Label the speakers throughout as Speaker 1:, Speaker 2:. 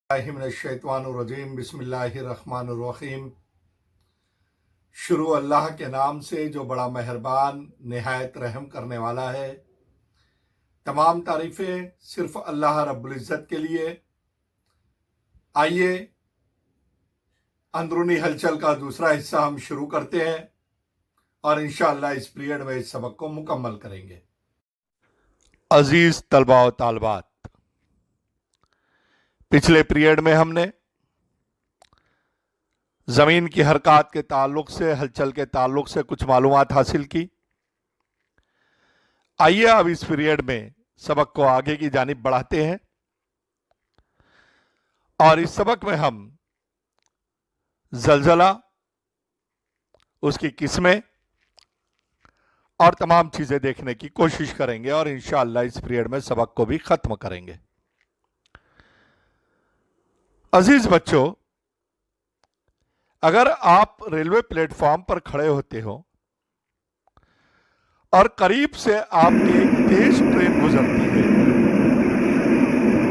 Speaker 1: मिनश्शैतानिर्रजीम बिस्मिल्लाहिर्रहमानिर्रहीम। शुरू अल्लाह के नाम से जो बड़ा मेहरबान निहायत रहम करने वाला है। तमाम तारीफ़ें सिर्फ अल्लाह रब्बुल इज़्ज़त के लिए। आइए अंदरूनी हलचल का दूसरा हिस्सा हम शुरू करते हैं और इंशाअल्लाह इस पीरियड में इस सबक को मुकम्मल करेंगे। अजीज तलबा व तालबात, पिछले पीरियड में हमने ज़मीन की हरकत के ताल्लुक से, हलचल के ताल्लुक से कुछ मालूमात हासिल की। आइए अब इस पीरियड में सबक को आगे की जानिब बढ़ाते हैं और इस सबक में हम ज़लज़ला, उसकी किस्में और तमाम चीज़ें देखने की कोशिश करेंगे और इंशाअल्लाह इस पीरियड में सबक को भी ख़त्म करेंगे। अजीज बच्चों, अगर आप रेलवे प्लेटफॉर्म पर खड़े होते हो और करीब से आपकी एक तेज ट्रेन गुजरती है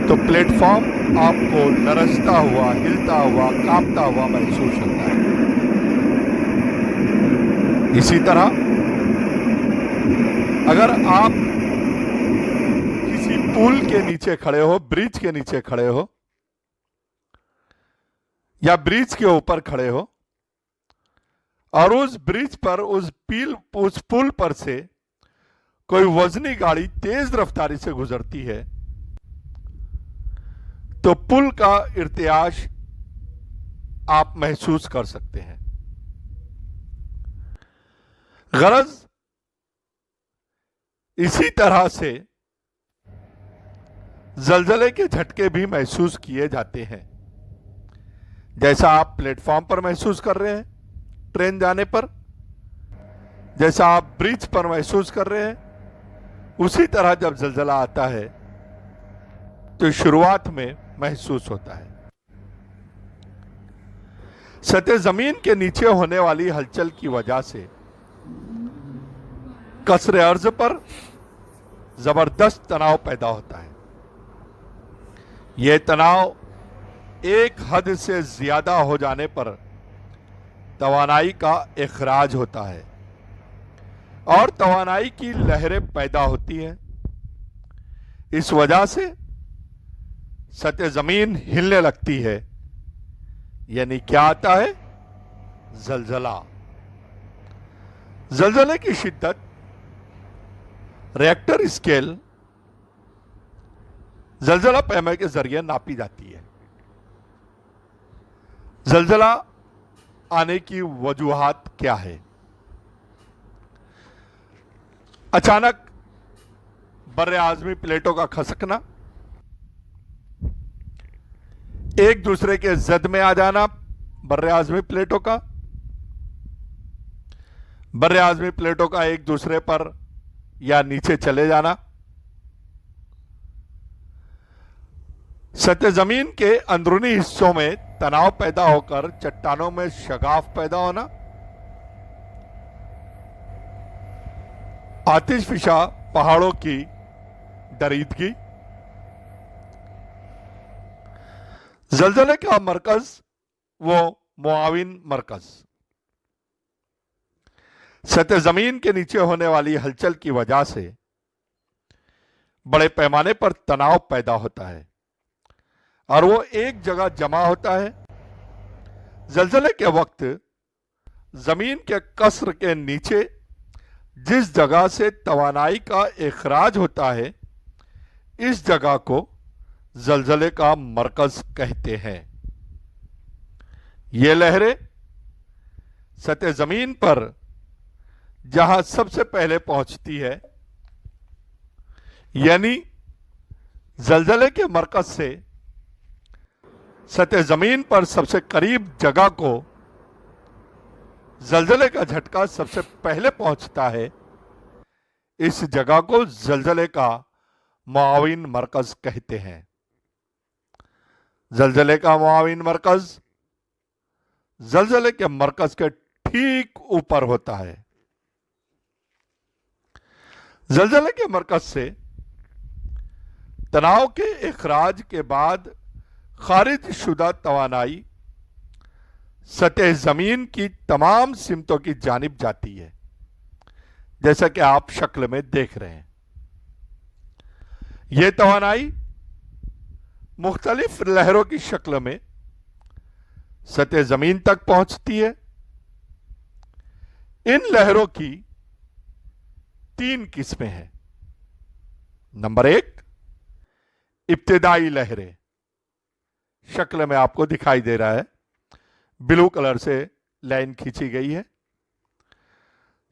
Speaker 1: तो प्लेटफॉर्म आपको लरजता हुआ, हिलता हुआ, कांपता हुआ महसूस होता है। इसी तरह अगर आप किसी पुल के नीचे खड़े हो, ब्रिज के नीचे खड़े हो या ब्रिज के ऊपर खड़े हो और उस ब्रिज पर, उस पुल पर से कोई वजनी गाड़ी तेज रफ्तारी से गुजरती है तो पुल का इर्तियाश आप महसूस कर सकते हैं। गरज इसी तरह से ज़लज़ले के झटके भी महसूस किए जाते हैं, जैसा आप प्लेटफॉर्म पर महसूस कर रहे हैं ट्रेन जाने पर, जैसा आप ब्रिज पर महसूस कर रहे हैं, उसी तरह जब ज़लज़ला आता है तो शुरुआत में महसूस होता है। सतह ज़मीन के नीचे होने वाली हलचल की वजह से कसरे अर्ज पर जबरदस्त तनाव पैदा होता है। यह तनाव एक हद से ज्यादा हो जाने पर तवानाई का इखराज होता है और तवानाई की लहरें पैदा होती हैं। इस वजह से सतह जमीन हिलने लगती है, यानी क्या आता है? ज़लज़ला। ज़लज़ले की शिद्दत रिएक्टर स्केल ज़लज़ला पैमाने के जरिए नापी जाती है। ज़लज़ला आने की वजूहात क्या है? अचानक बर्रे आज़मी प्लेटों का खसकना, एक दूसरे के जद में आ जाना बर्रे आज़मी प्लेटों का, बर्रे आज़मी प्लेटों का एक दूसरे पर या नीचे चले जाना, सतह जमीन के अंदरूनी हिस्सों में तनाव पैदा होकर चट्टानों में शगाफ पैदा होना, आतिशफिशा पहाड़ों की दरीदगी। ज़लज़ले का मरकज वो मुआविन मरकज सतह जमीन के नीचे होने वाली हलचल की वजह से बड़े पैमाने पर तनाव पैदा होता है और वो एक जगह जमा होता है। ज़लज़ले के वक्त जमीन के कसर के नीचे जिस जगह से तवानाई का इखराज होता है, इस जगह को ज़लज़ले का मरकज कहते हैं। ये लहरें सतह जमीन पर जहां सबसे पहले पहुंचती है, यानी ज़लज़ले के मरकज से सतह जमीन पर सबसे करीब जगह को ज़लज़ले का झटका सबसे पहले पहुंचता है, इस जगह को ज़लज़ले का मुआविन मरकज कहते हैं। ज़लज़ले का मुआविन मरकज ज़लज़ले के मरकज के ठीक ऊपर होता है। ज़लज़ले के मरकज से तनाव के इखराज के बाद खारिज शुदा तवानाई सतह जमीन की तमाम सिमतों की जानिब जाती है, जैसा कि आप शक्ल में देख रहे हैं। यह तवानाई मुख्तलिफ लहरों की शक्ल में सतह जमीन तक पहुंचती है। इन लहरों की 3 किस्में हैं। नंबर 1, इब्तिदाई लहरें, शक्ल में आपको दिखाई दे रहा है, ब्लू कलर से लाइन खींची गई है।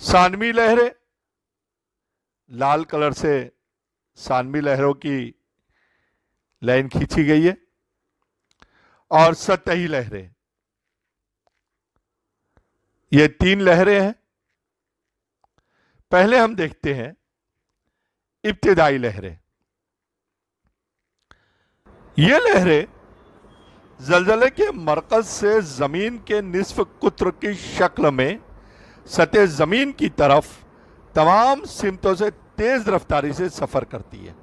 Speaker 1: सानवी लहरें, लाल कलर से सानवी लहरों की लाइन खींची गई है। और सतही लहरें, ये 3 लहरें हैं। पहले हम देखते हैं इब्तिदाई लहरें। ये लहरें जलजले के मरकज से जमीन के निस्फ कुत्र की शक्ल में सतह जमीन की तरफ तमाम सिमतों से तेज रफ्तारी से सफर करती है।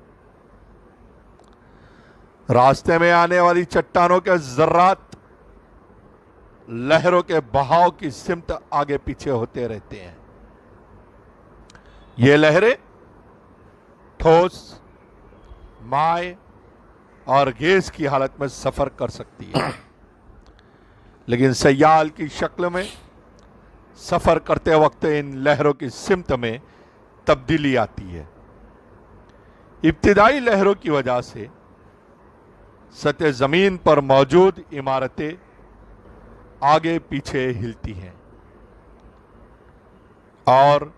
Speaker 1: रास्ते में आने वाली चट्टानों के जर्रात लहरों के बहाव की सिमत आगे पीछे होते रहते हैं। ये लहरें ठोस, माय और गैस की हालत में सफर कर सकती है, लेकिन सयाल की शक्ल में सफर करते वक्त इन लहरों की सिमत में तब्दीली आती है। इब्तिदाई लहरों की वजह से सतह जमीन पर मौजूद इमारतें आगे पीछे हिलती हैं और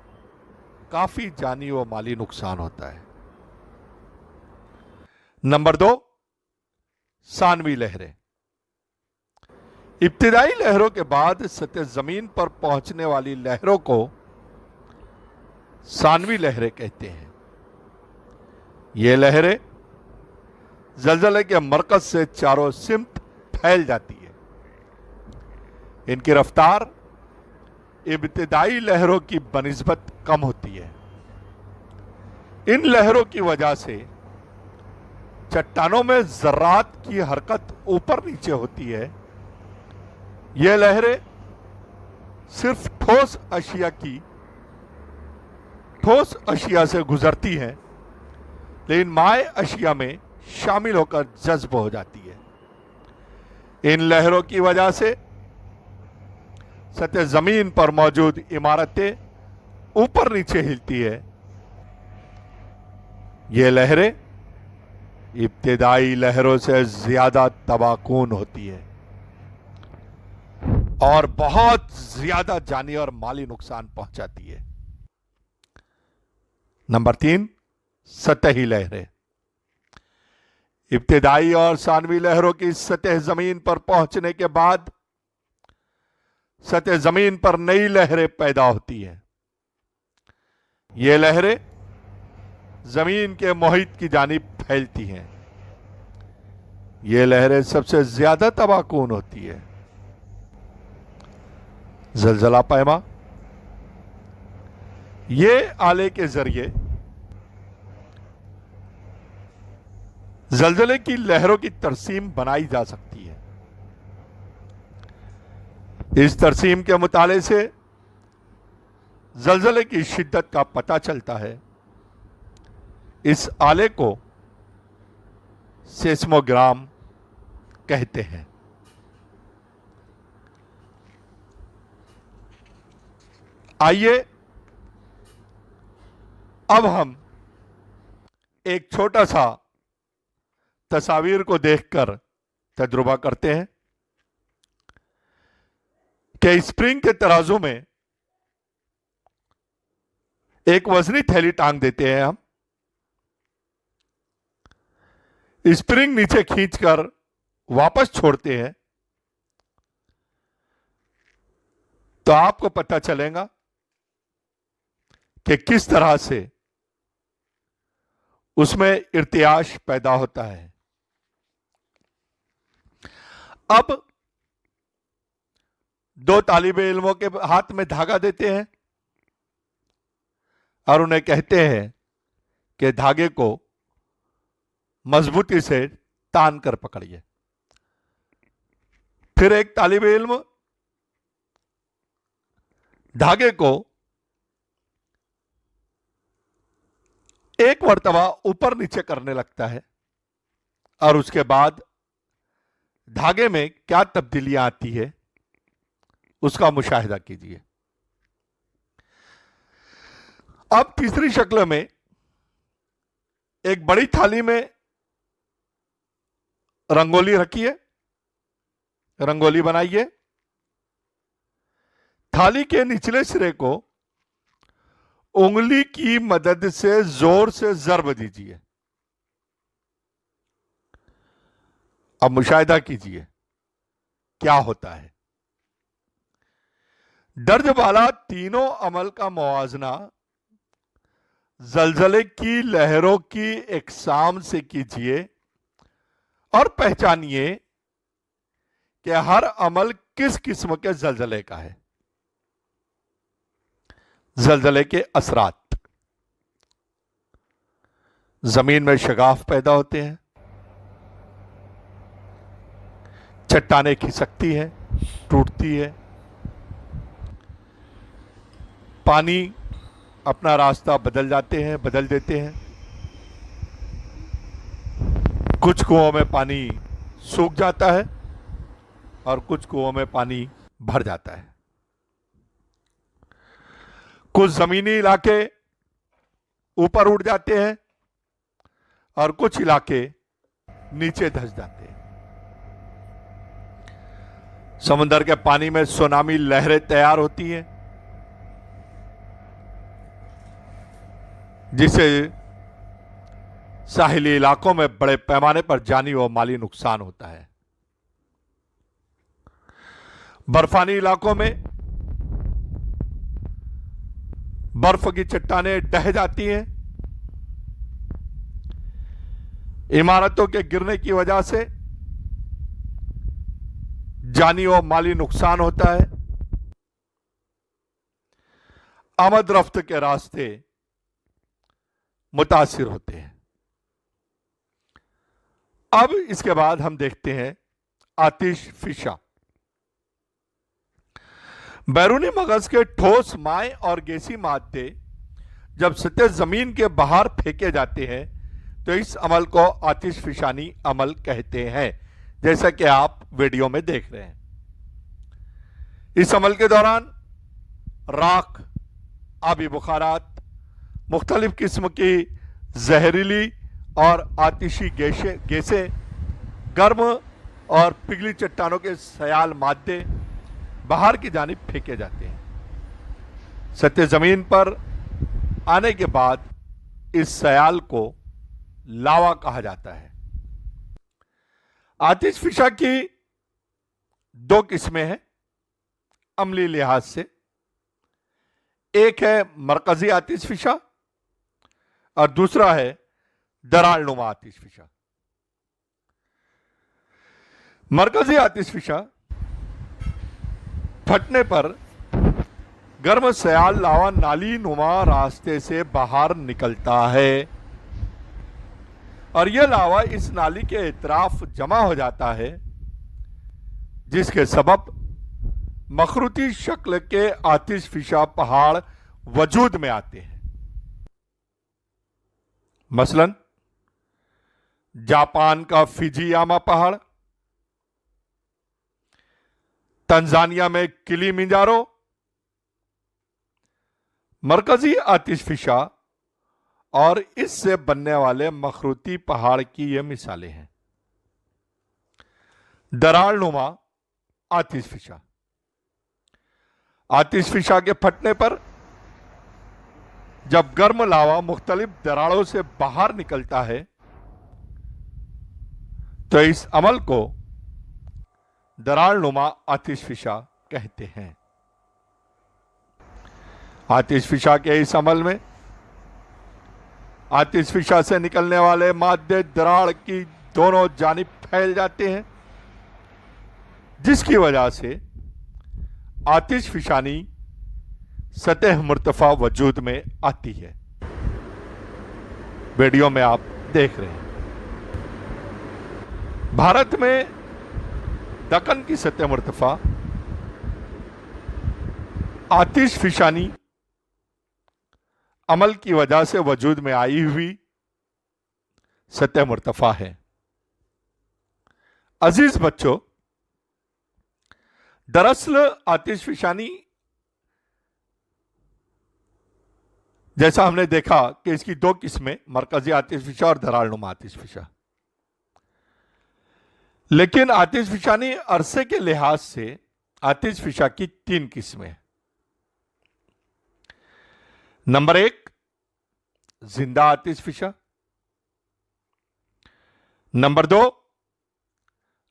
Speaker 1: काफी जानी व माली नुकसान होता है। नंबर 2, सानवी लहरें। इब्तिदाई लहरों के बाद सतह जमीन पर पहुंचने वाली लहरों को सानवी लहरें कहते हैं। ये लहरें जलजले के मरकज से चारों सिमत फैल जाती है। इनकी रफ्तार इब्तिदाई लहरों की बनिस्बत कम होती है। इन लहरों की वजह से चट्टानों में जर्रात की हरकत ऊपर नीचे होती है। यह लहरें सिर्फ ठोस अशिया से गुजरती हैं, लेकिन माय अशिया में शामिल होकर जज्ब हो जाती है। इन लहरों की वजह से सतह जमीन पर मौजूद इमारतें ऊपर नीचे हिलती है। ये लहरें इब्तिदाई लहरों से ज्यादा तबाहकुन होती है और बहुत ज्यादा जानी और माली नुकसान पहुंचाती है। नंबर 3, सतही लहरें। इब्तिदाई और सानवी लहरों की सतह जमीन पर पहुंचने के बाद सतह जमीन पर नई लहरें पैदा होती हैं। ये लहरें जमीन के मुहित की जानिब फैलती हैं। ये लहरें सबसे ज्यादा तबाहकुन होती है। जलजला पैमा, ये आले के जरिए जलजले की लहरों की तरसीम बनाई जा सकती है। इस तरसीम के मुताले से जलजले की शिद्दत का पता चलता है। इस आले को सेस्मोग्राम कहते हैं। आइए अब हम एक छोटा सा तस्वीर को देखकर तजुर्बा करते हैं कि स्प्रिंग के तराजू में एक वजनी थैली टांग देते हैं हम। स्प्रिंग नीचे खींचकर वापस छोड़ते हैं तो आपको पता चलेगा कि किस तरह से उसमें इर्तियाश पैदा होता है। अब 2 तालिबे इल्मों के हाथ में धागा देते हैं और उन्हें कहते हैं कि धागे को मजबूती से तान कर पकड़िए। फिर एक तालिब इल्म धागे को एक मर्तबा ऊपर नीचे करने लगता है और उसके बाद धागे में क्या तब्दीलियां आती है उसका मुशाहिदा कीजिए। अब तीसरी शक्ल में एक बड़ी थाली में रंगोली रखिए, रंगोली बनाइए। थाली के निचले सिरे को उंगली की मदद से जोर से जर्ब दीजिए। अब मुशाहिदा कीजिए क्या होता है। दर्ज वाला तीनों अमल का मुआवजना जलजले की लहरों की इकसाम से कीजिए और पहचानिए कि हर अमल किस किस्म के जलजले का है। जलजले के असरात, जमीन में शगाफ पैदा होते हैं, चट्टानें खिसकती है, टूटती है, पानी अपना रास्ता बदल देते हैं। कुछ कुओं में पानी सूख जाता है और कुछ कुओं में पानी भर जाता है। कुछ जमीनी इलाके ऊपर उठ जाते हैं और कुछ इलाके नीचे धंस जाते हैं। समुद्र के पानी में सुनामी लहरें तैयार होती हैं, जिसे साहिली इलाकों में बड़े पैमाने पर जानी और माली नुकसान होता है। बर्फानी इलाकों में बर्फ की चट्टानें ढह जाती हैं। इमारतों के गिरने की वजह से जानी और माली नुकसान होता है। आमद रफ्त के रास्ते मुतासिर होते हैं। अब इसके बाद हम देखते हैं आतिश फिशा। बैरूनी मगज के ठोस माए और गैसी मादे जब सतह जमीन के बाहर फेंके जाते हैं तो इस अमल को आतिश फिशानी अमल कहते हैं, जैसा कि आप वीडियो में देख रहे हैं। इस अमल के दौरान राख, आबी बुखारात, मुख्तलिफ किस्म की जहरीली और आतिशी गैसें, गर्म और पिघली चट्टानों के सयाल मादे बाहर की जानिब फेंके जाते हैं। सतह जमीन पर आने के बाद इस सयाल को लावा कहा जाता है। आतिश फिशा की दो किस्में हैं अमली लिहाज से। एक है मरकजी आतिश फिशा और दूसरा है दरारनुमा आतिश फिशा। मरकजी आतिश फिशा फटने पर गर्म सयाल लावा नाली नुमा रास्ते से बाहर निकलता है और यह लावा इस नाली के इतराफ जमा हो जाता है, जिसके सबब मखरूती शक्ल के आतिश फिशा पहाड़ वजूद में आते हैं। मसलन जापान का फिजियामा पहाड़, तंजानिया में किलिमिंजारो मरकजी आतिश फिशा और इससे बनने वाले मखरूती पहाड़ की ये मिसालें हैं। दरारनुमा आतिश फिशा। आतिश फिशा के फटने पर जब गर्म लावा मुख्तलिफ दरारों से बाहर निकलता है तो इस अमल को दरारनुमा आतिश फिशा कहते हैं। आतिश फिशा के इस अमल में आतिश फिशा से निकलने वाले मादे दरार की दोनों जानिब फैल जाते हैं, जिसकी वजह से आतिश फिशानी सतह मुर्तफा वजूद में आती है। वीडियो में आप देख रहे हैं। भारत में दक्कन की सतह मुर्तफा आतिशफिशानी अमल की वजह से वजूद में आई हुई सतह मुर्तफा है। अजीज बच्चों, दरअसल आतिशफिशानी जैसा हमने देखा कि इसकी दो किस्में, मरकजी आतिशफिशा और दरारनुमा आतिशफिशा। लेकिन आतिशफिशानी अरसे के लिहाज से आतिशफिशा की तीन किस्में हैं। नंबर एक, जिंदा आतिशफिशा। नंबर दो,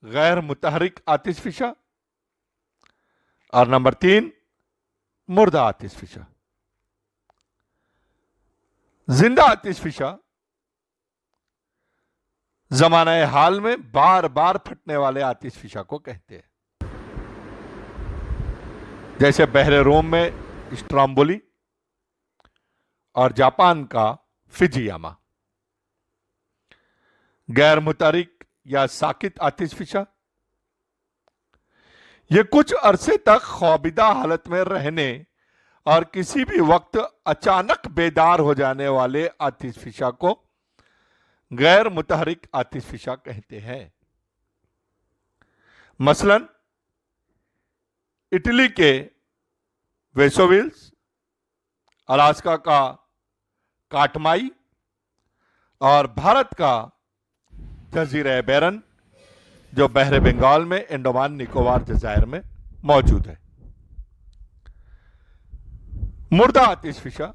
Speaker 1: गैर मुतहरिक आतिशफिशा। और नंबर तीन, मुर्दा आतिशफिशा। जिंदा आतिशफिशा जमाने हाल में बार बार फटने वाले आतिशफिशा को कहते हैं, जैसे बहरे रोम में स्ट्रोम्बोली और जापान का फिजियामा। गैर मुतहरिक या साकित आतिशफिशा, यह कुछ अरसे तक खौफजदा हालत में रहने और किसी भी वक्त अचानक बेदार हो जाने वाले आतिशफिशा को गैर मुतहरिक आतिशफिशा कहते हैं। मसलन इटली के वेसोविल्स, अलास्का का काटमाई और भारत का जजीरा बैरन, जो बहरे बंगाल में अंडमान निकोबार जजायर में मौजूद है। मुर्दा आतिशफिशा,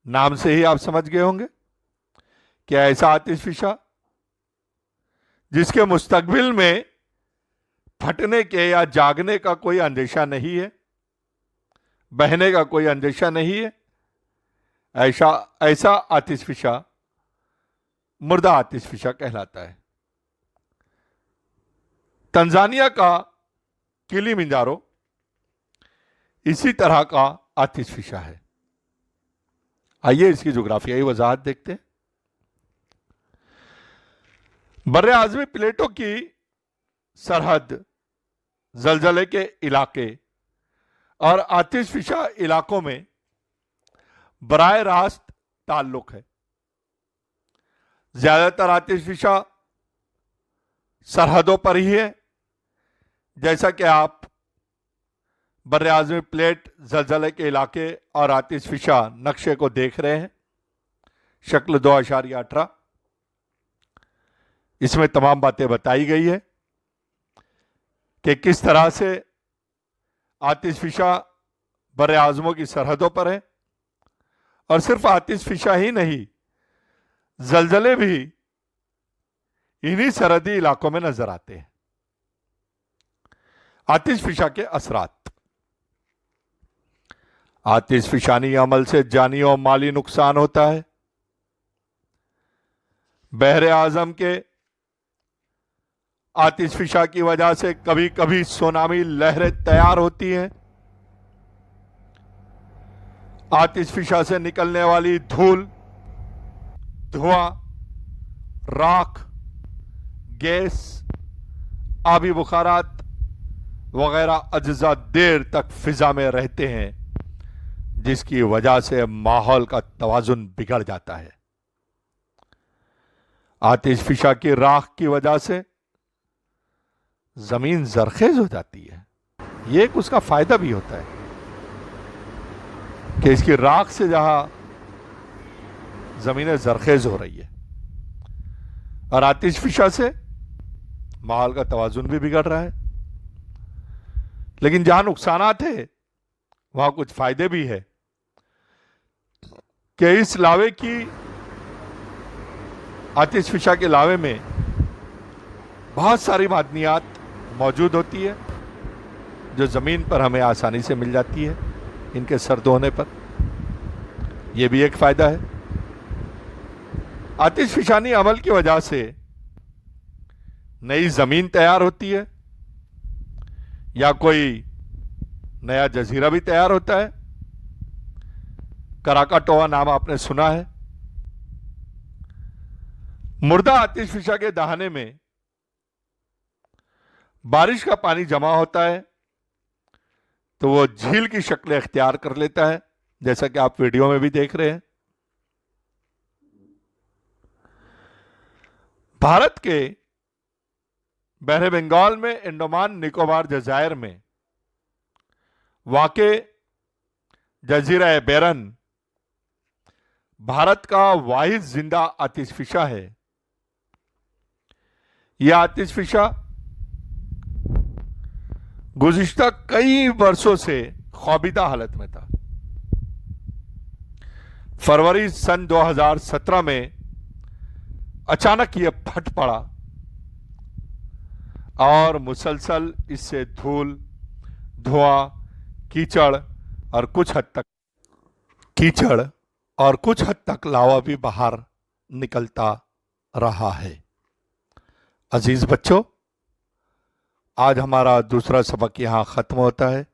Speaker 1: नाम से ही आप समझ गए होंगे कि ऐसा आतिशफिशा जिसके मुस्तकबिल में फटने के या जागने का कोई अंदेशा नहीं है, बहने का कोई अंदेशा नहीं है, ऐसा आतिशफिशा मुर्दा आतिशफिशा कहलाता है। तंजानिया का किलिमंजारो इसी तरह का आतिशफिशा है। आइए इसकी जोग्राफियाई वजाहत देखते हैं। बर्रे आज़मी प्लेटों की सरहद, जलजले के इलाके और आतिशफिशा इलाकों में बराह रास्त ताल्लुक है। ज्यादातर आतिशफिशा सरहदों पर ही है, जैसा कि आप बर्रे आज़मी प्लेट, जलजले के इलाके और आतिशफिशा नक्शे को देख रहे हैं। शक्ल 2.18 इसमें तमाम बातें बताई गई है कि किस तरह से आतिशफिशा बर्रे आज़मों की सरहदों पर है। और सिर्फ आतिशफिशा ही नहीं, जलजले भी इन्हीं सरहदी इलाकों में नजर आते हैं। आतिशफिशा के असरात। आतिशफिशानी अमल से जानी और माली नुकसान होता है। बहरे आज़म के आतिशफिशा की वजह से कभी कभी सुनामी लहरें तैयार होती हैं। आतिशफिशा से निकलने वाली धूल, धुआं, राख, गैस, आबी बुखारात वगैरह अज्जा देर तक फिजा में रहते हैं, जिसकी वजह से माहौल का तवाजुन बिगड़ जाता है। आतिशफिशा की राख की वजह से जमीन जरखेज हो जाती है। यह एक उसका फायदा भी होता है कि इसकी राख से जहां जमीनें जरखेज हो रही है, और आतिशफिशा से माहौल का तवाजुन भी बिगड़ रहा है। लेकिन जहां नुकसानात है वहां कुछ फायदे भी है कि इस लावे की, आतिशफिशा के लावे में बहुत सारी मादनियात मौजूद होती है जो जमीन पर हमें आसानी से मिल जाती है इनके सर्द होने पर। यह भी एक फायदा है। आतिशफिशानी अमल की वजह से नई जमीन तैयार होती है या कोई नया जजीरा भी तैयार होता है। कराकाटोआ नाम आपने सुना है। मुर्दा आतिशफिशा के दहाने में बारिश का पानी जमा होता है तो वो झील की शक्ल इख्तियार कर लेता है, जैसा कि आप वीडियो में भी देख रहे हैं। भारत के बहरे बंगाल में अंडमान निकोबार जजायर में वाक़े जजीरा बेरन भारत का वाहिद जिंदा आतिशफिशा है। यह आतिशफिशा गुज़िश्ता कई वर्षों से खौबीदा हालत में था। फरवरी सन 2017 में अचानक यह फट पड़ा और मुसलसल इससे धूल, धुआं, कीचड़ और कुछ हद तक लावा भी बाहर निकलता रहा है। अजीज बच्चों, आज हमारा दूसरा सबक यहां खत्म होता है।